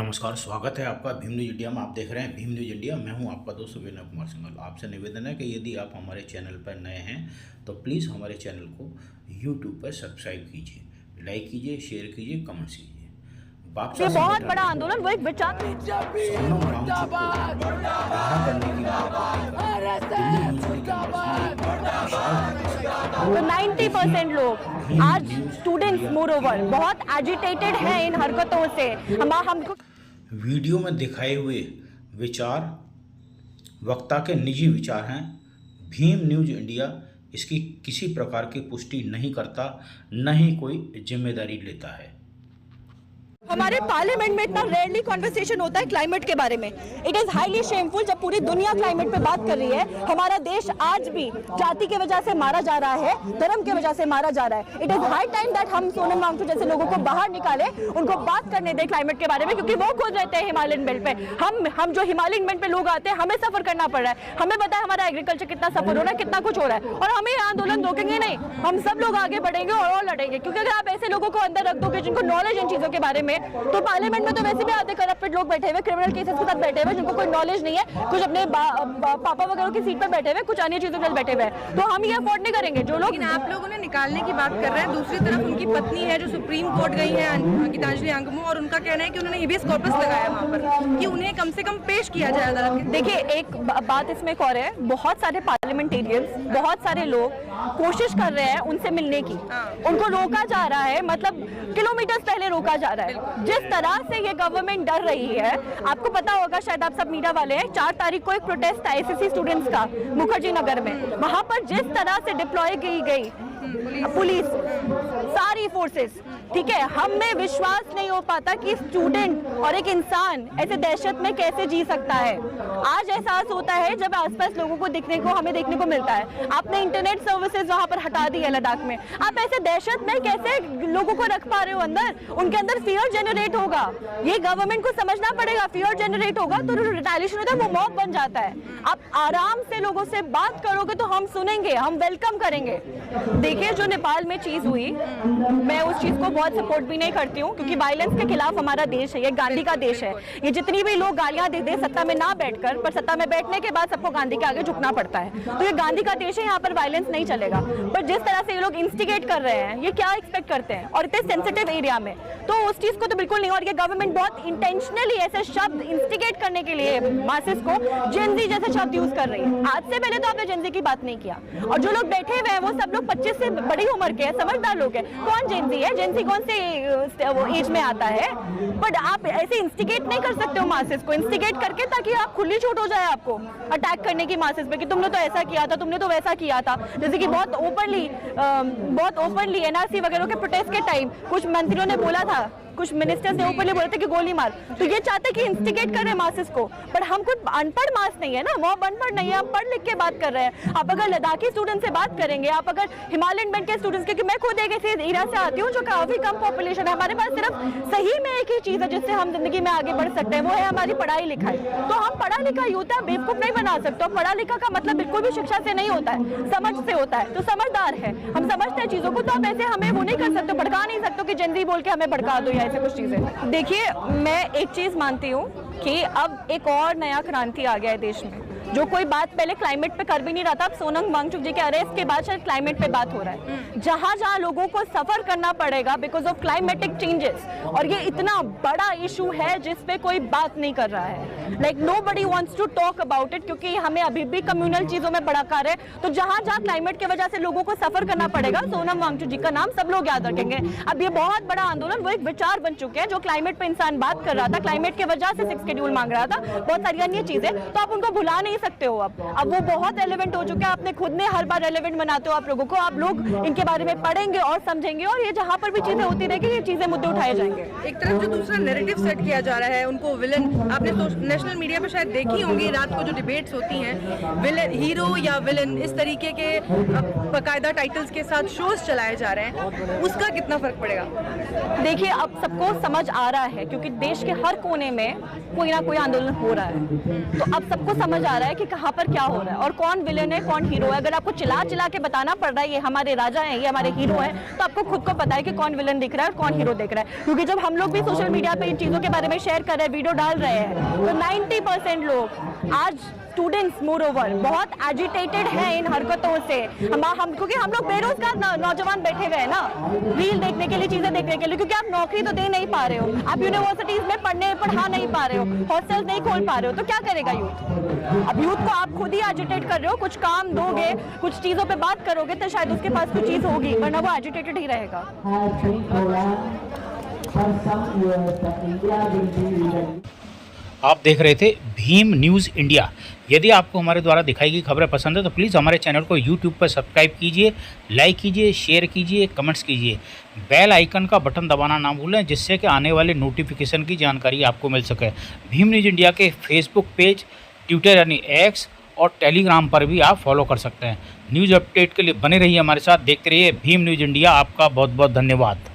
नमस्कार, स्वागत है आपका भीम न्यूज इंडिया में। आप देख रहे हैं भीम न्यूज इंडिया। मैं हूं आपका दोस्त विनय कुमार सिंघल। आपसे निवेदन है कि यदि आप हमारे चैनल पर नए हैं तो प्लीज़ हमारे चैनल को यूट्यूब पर सब्सक्राइब कीजिए, लाइक कीजिए, शेयर कीजिए, कमेंट्स कीजिए। ये बहुत बड़ा आंदोलन, वो एक विचार तो 90% लोग आज स्टूडेंट्स मोर ओवर बहुत एजिटेटेड हैं इन हरकतों से। हमको वीडियो में दिखाए हुए विचार वक्ता के निजी विचार हैं। भीम न्यूज इंडिया इसकी किसी प्रकार की पुष्टि नहीं करता, न ही कोई जिम्मेदारी लेता है। हमारे पार्लियामेंट में इतना रेयरली कॉन्वर्सेशन होता है क्लाइमेट के बारे में। इट इज हाईली शेमफुल जब पूरी दुनिया क्लाइमेट पे बात कर रही है। हमारा देश आज भी जाति की वजह से मारा जा रहा है, धर्म की वजह से मारा जा रहा है। It is high time that हम सोनम वांगचुक जैसे लोगों को बाहर निकाले, उनको बात करने दें क्लाइमेट के बारे में, क्योंकि वो खुद रहते हैं हिमालयन बेल्ट पे। हम जो हिमालयन बेल्ट पे लोग आते हैं, हमें सफर करना पड़ रहा है। हमें पता है हमारा एग्रीकल्चर कितना सफर हो रहा है, कितना कुछ हो रहा है, और हमें आंदोलन रोकेंगे नहीं। हम सब लोग आगे बढ़ेंगे और लड़ेंगे, क्योंकि अगर आप ऐसे लोगों को अंदर रख दोगे जिनको नॉलेज इन चीजों के बारे में, तो पार्लियामेंट में तो वैसे भी आधे करप्टेड लोग बैठे हुए, क्रिमिनल केसेस के साथ बैठे हुए, जिनको कोई नॉलेज नहीं है, कुछ अपने पापा वगैरह की सीट पर बैठे हुए, कुछ अन्य चीजों पर बैठे हुए। तो हम ये अफोर्ड नहीं करेंगे। जो लोग आप लोगों ने निकालने की बात कर रहे हैं, दूसरी तरफ उनकी पत्नी है जो सुप्रीम कोर्ट गई है, गीतांजलि अंगमू, और उनका कहना है कि उन्होंने हेबियस कॉर्पस लगाया वहाँ पर कि उन्हें कम से कम पेश किया जाए अदालत के। देखिए, एक बात इसमें एक और है, बहुत सारे पार्लियामेंटेरियंस, बहुत सारे लोग कोशिश कर रहे हैं उनसे मिलने की, उनको रोका जा रहा है, मतलब किलोमीटर पहले रोका जा रहा है। जिस तरह से ये गवर्नमेंट डर रही है, आपको पता होगा, शायद आप सब मीडिया वाले हैं, 4 तारीख को एक प्रोटेस्ट था एसएससी स्टूडेंट्स का मुखर्जी नगर में। वहां पर जिस तरह से डिप्लॉय की गई पुलिस, सारी फोर्सेस, ठीक है, हमें विश्वास नहीं हो पाता कि स्टूडेंट और एक इंसान ऐसे दहशत में कैसे जी सकता है। आज एहसास होता है जब आसपास लोगों को हमें देखने को मिलता है। आपने इंटरनेट सर्विसेज वहां पर हटा दी है लद्दाख में, आप ऐसे दहशत में कैसे लोगों को रख पा रहे हो अंदर? उनके अंदर फियर जनरेट होगा, ये गवर्नमेंट को समझना पड़ेगा। फियर जनरेट होगा तो रिटेलिएशन होता है, वो मॉब बन जाता है। आप आराम से लोगों से बात करोगे तो हम सुनेंगे, हम वेलकम करेंगे। देखिए, जो नेपाल में चीज हुई, मैं उस चीज को बहुत सपोर्ट भी नहीं करती हूँ, क्योंकि वायलेंस के खिलाफ हमारा देश है, ये गांधी का देश है। ये जितनी भी लोग गालियां दे सत्ता में ना बैठकर, पर सत्ता में बैठने के बाद सबको गांधी के आगे झुकना पड़ता है। तो ये गांधी का देश है, यहाँ पर वायलेंस नहीं चलेगा। पर जिस तरह से ये लोग इंस्टिगेट कर रहे हैं, ये क्या एक्सपेक्ट करते हैं, और इतने सेंसिटिव एरिया में, तो उस चीज को तो बिल्कुल नहीं। और ये गवर्नमेंट बहुत इंटेंशनली ऐसे शब्द इंस्टिगेट करने के लिए मासेस को जेनजी जैसे शब्द यूज कर रही है। आज से पहले तो आपने जेनजी की बात नहीं किया, और जो लोग बैठे हुए हैं वो सब लोग 25 से बड़ी उम्र के हैं, समझदार लोग हैं। कौन जेनजी है? जेनजी कौन से वो एज में आता है? बट आप ऐसे इंस्टिगेट नहीं कर सकते हो मासेस को, इंस्टिगेट करके, ताकि आप खुली छूट हो जाए आपको अटैक करने की मासेस पे, कि तुमने तो ऐसा किया था, तुमने तो वैसा किया था। जैसे कि बहुत ओपनली एनआरसी वगैरह के प्रोटेस्ट के टाइम कुछ मंत्रियों ने बोला था, कुछ मिनिस्टर्स ने ऊपर बोले थे कि गोली मार। तो ये चाहते कि इंस्टिगेट कर रहे हैं मासेस को, पर हम कुछ अनपढ़ मास नहीं है ना, वो अनपढ़ नहीं है, हम पढ़ लिख के बात कर रहे हैं। आप अगर लद्दाखी स्टूडेंट से बात करेंगे, आप अगर हिमालयन बेल्ट के स्टूडेंट्स, क्योंकि मैं खुद एक ऐसे एरिया से आती हूँ जो काफी कम पॉपुलेशन है, हमारे पास सिर्फ सही में एक ही चीज है जिससे हम जिंदगी में आगे बढ़ सकते हैं, वो है हमारी पढ़ाई लिखाई। तो हम पढ़ा लिखा यूथ है, बेवकूफ नहीं बना सकते। पढ़ा लिखा का मतलब बिल्कुल भी शिक्षा से नहीं होता है, समझ से होता है। तो समझदार है, हम समझते हैं चीजों को, तो आप ऐसे हमें वो नहीं कर सकते, भड़का नहीं सकते कि जेनजी बोल के हमें भड़का दो या ऐसे कुछ चीजें। देखिए, मैं एक चीज मानती हूँ कि अब एक और नया क्रांति आ गया है देश में, जो कोई बात पहले क्लाइमेट पे कर भी नहीं रहा था। अब सोनम वांगचुक जी के अरेस्ट के बाद शायद क्लाइमेट पे बात हो रहा है। जहां जहां लोगों को सफर करना पड़ेगा बिकॉज ऑफ क्लाइमेटिक चेंजेस, और ये इतना बड़ा इशू है जिस पे कोई बात नहीं कर रहा है, like nobody wants to talk about it, क्योंकि हमें अभी भी कम्युनल चीजों में बड़ा कार्य है। तो जहां जहां क्लाइमेट की वजह से लोगों को सफर करना पड़ेगा, सोनम वांगचुक जी का नाम सब लोग याद रखेंगे। अब ये बहुत बड़ा आंदोलन, वो एक विचार बन चुके हैं। जो क्लाइमेट पे इंसान बात कर रहा था, क्लाइमेट की वजह से 6 शेड्यूल मांग रहा था, बहुत सारी अन्य चीजें, तो आप उनको भुला नहीं सकते हो। अब वो बहुत रेलेवेंट हो चुके हैं। आपने खुद ने हर बार रेलेवेंट बनाते हो आप लोगों को, आप लोग इनके बारे में पढ़ेंगे और समझेंगे, और ये जहां पर भी चीजें होती रहेगी, ये चीजें मुद्दे उठाए जाएंगे। एक तरफ जो दूसरा नैरेटिव सेट किया जा रहा है, उनको विलन, आपने नेशनल मीडिया पे शायद देखी होंगी रात को जो डिबेट्स होती हैं, विलन हीरो या विलन, इस तरीके के बाकायदा टाइटल्स के साथ शोज चलाए जा रहे हैं, उसका कितना फर्क पड़ेगा? देखिए, अब सबको समझ आ रहा है, क्योंकि देश के हर कोने में कोई ना कोई आंदोलन हो रहा है, तो अब सबको समझ आ रहा है है कि कहाँ पर क्या हो रहा है और कौन विलेन है कौन हीरो है। अगर आपको चिल्ला चिल्ला के बताना पड़ रहा है ये हमारे राजा हैं, ये हमारे हीरो हैं, तो आपको खुद को पता है कि कौन विलेन दिख रहा है और कौन हीरो दिख रहा है। क्योंकि जब हम लोग भी सोशल मीडिया पे इन चीज़ों के बारे में शेयर कर रहे हैं, वीडियो डाल रहे हैं, तो 90% लोग आज स्टूडेंट्स मोर ओवर बहुत एजिटेटेड हैं इन हरकतों से। हम क्योंकि हम लोग बेरोजगार नौजवान बैठे हुए हैं ना, रील देखने के लिए, चीजें देखने के लिए, क्योंकि आप नौकरी तो दे नहीं पा रहे हो, आप यूनिवर्सिटीज में पढ़ा नहीं पा रहे हो, हॉस्टल्स नहीं खोल पा रहे हो, तो क्या करेगा यूथ? अब यूथ को आप खुद ही एजिटेट कर रहे हो, कुछ काम दोगे, कुछ चीजों पे बात करोगे तो शायद उसके पास कुछ चीज होगी, वरना वो एजिटेटेड ही रहेगा। आप देख रहे थे भीम न्यूज़ इंडिया। यदि आपको हमारे द्वारा दिखाई गई खबरें पसंद है तो प्लीज़ हमारे चैनल को यूट्यूब पर सब्सक्राइब कीजिए, लाइक कीजिए, शेयर कीजिए, कमेंट्स कीजिए। बेल आइकन का बटन दबाना ना भूलें, जिससे कि आने वाले नोटिफिकेशन की जानकारी आपको मिल सके। भीम न्यूज़ इंडिया के फेसबुक पेज, ट्विटर यानी एक्स और टेलीग्राम पर भी आप फॉलो कर सकते हैं। न्यूज़ अपडेट के लिए बने रहिए हमारे साथ, देखते रहिए भीम न्यूज़ इंडिया। आपका बहुत बहुत धन्यवाद।